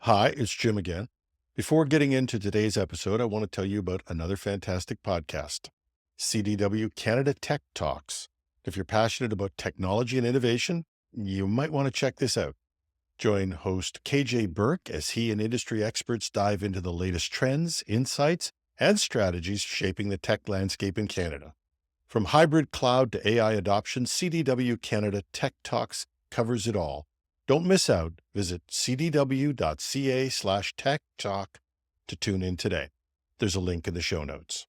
Hi, it's Jim again. Before getting into today's episode, I want to tell you about another fantastic podcast, CDW Canada Tech Talks. If you're passionate about technology and innovation, you might want to check this out. Join host KJ Burke as he and industry experts dive into the latest trends, insights, and strategies shaping the tech landscape in Canada. From hybrid cloud to AI adoption, CDW Canada Tech Talks covers it all. Don't miss out. Visit cdw.ca/tech talk to tune in today. There's a link in the show notes.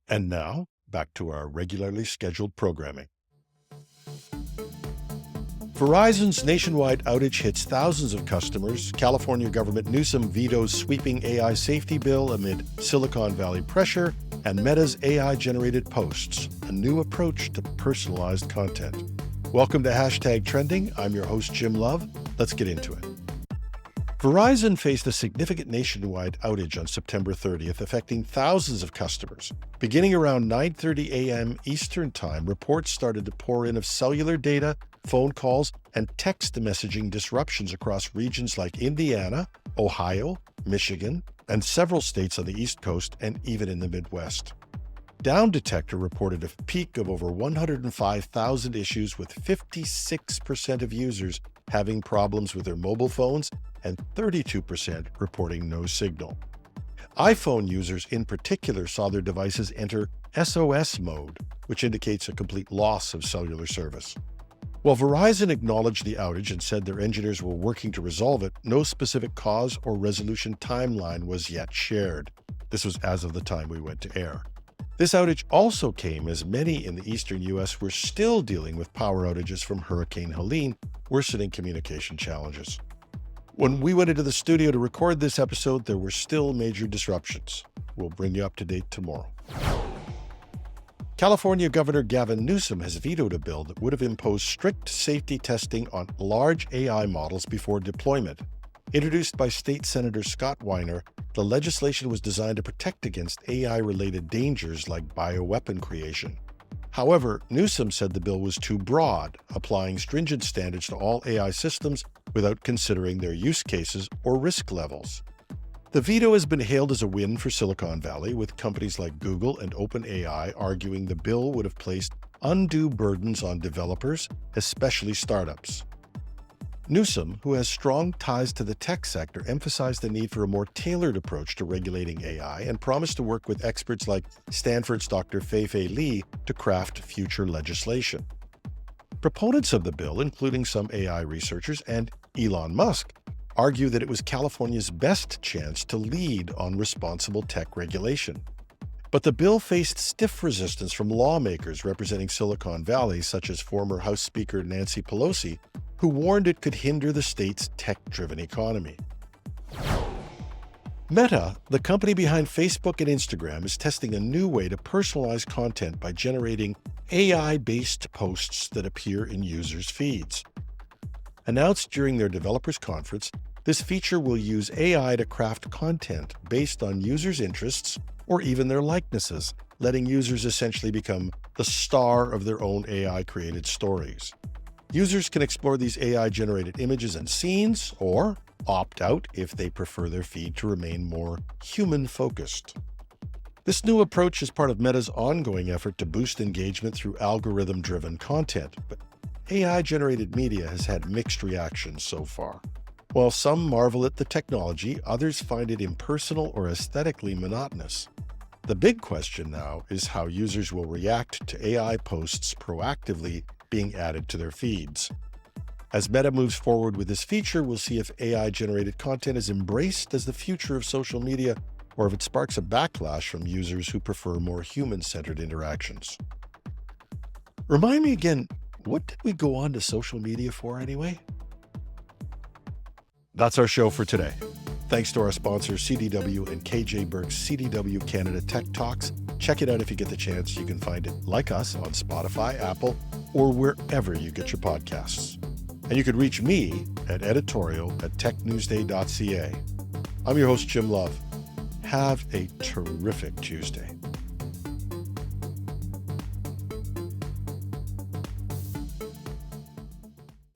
And now, back to our regularly scheduled programming. Verizon's nationwide outage hits thousands of customers. California Governor Newsom vetoes sweeping AI safety bill amid Silicon Valley pressure, and Meta's AI-generated posts, a new approach to personalized content. Welcome to Hashtag Trending. I'm your host, Jim Love. Let's get into it. Verizon faced a significant nationwide outage on September 30th, affecting thousands of customers. Beginning around 9:30 a.m. Eastern Time, reports started to pour in of cellular data, phone calls, and text messaging disruptions across regions like Indiana, Ohio, Michigan, and several states on the East Coast and even in the Midwest. Down Detector reported a peak of over 105,000 issues, with 56% of users having problems with their mobile phones and 32% reporting no signal. iPhone users in particular saw their devices enter SOS mode, which indicates a complete loss of cellular service. While Verizon acknowledged the outage and said their engineers were working to resolve it, no specific cause or resolution timeline was yet shared. This was as of the time we went to air. This outage also came as many in the eastern U.S. were still dealing with power outages from Hurricane Helene, worsening communication challenges. When we went into the studio to record this episode, there were still major disruptions. We'll bring you up to date tomorrow. California Governor Gavin Newsom has vetoed a bill that would have imposed strict safety testing on large AI models before deployment. Introduced by State Senator Scott Weiner, the legislation was designed to protect against AI-related dangers like bioweapon creation. However, Newsom said the bill was too broad, applying stringent standards to all AI systems without considering their use cases or risk levels. The veto has been hailed as a win for Silicon Valley, with companies like Google and OpenAI arguing the bill would have placed undue burdens on developers, especially startups. Newsom, who has strong ties to the tech sector, emphasized the need for a more tailored approach to regulating AI and promised to work with experts like Stanford's Dr. Fei-Fei Li to craft future legislation. Proponents of the bill, including some AI researchers and Elon Musk, argue that it was California's best chance to lead on responsible tech regulation. But the bill faced stiff resistance from lawmakers representing Silicon Valley, such as former House Speaker Nancy Pelosi, who warned it could hinder the state's tech-driven economy. Meta, the company behind Facebook and Instagram, is testing a new way to personalize content by generating AI-based posts that appear in users' feeds. Announced during their developers conference, this feature will use AI to craft content based on users' interests or even their likenesses, letting users essentially become the star of their own AI-created stories. Users can explore these AI-generated images and scenes, or opt out if they prefer their feed to remain more human-focused. This new approach is part of Meta's ongoing effort to boost engagement through algorithm-driven content, but AI-generated media has had mixed reactions so far. While some marvel at the technology, others find it impersonal or aesthetically monotonous. The big question now is how users will react to AI posts proactively being added to their feeds. As Meta moves forward with this feature, we'll see if AI-generated content is embraced as the future of social media, or if it sparks a backlash from users who prefer more human-centered interactions. Remind me again, what did we go on to social media for anyway? That's our show for today. Thanks to our sponsors, CDW and KJ Burke's CDW Canada Tech Talks. Check it out if you get the chance. You can find it, like us, on Spotify, Apple, or wherever you get your podcasts. And you can reach me at editorial@technewsday.ca. I'm your host, Jim Love. Have a terrific Tuesday.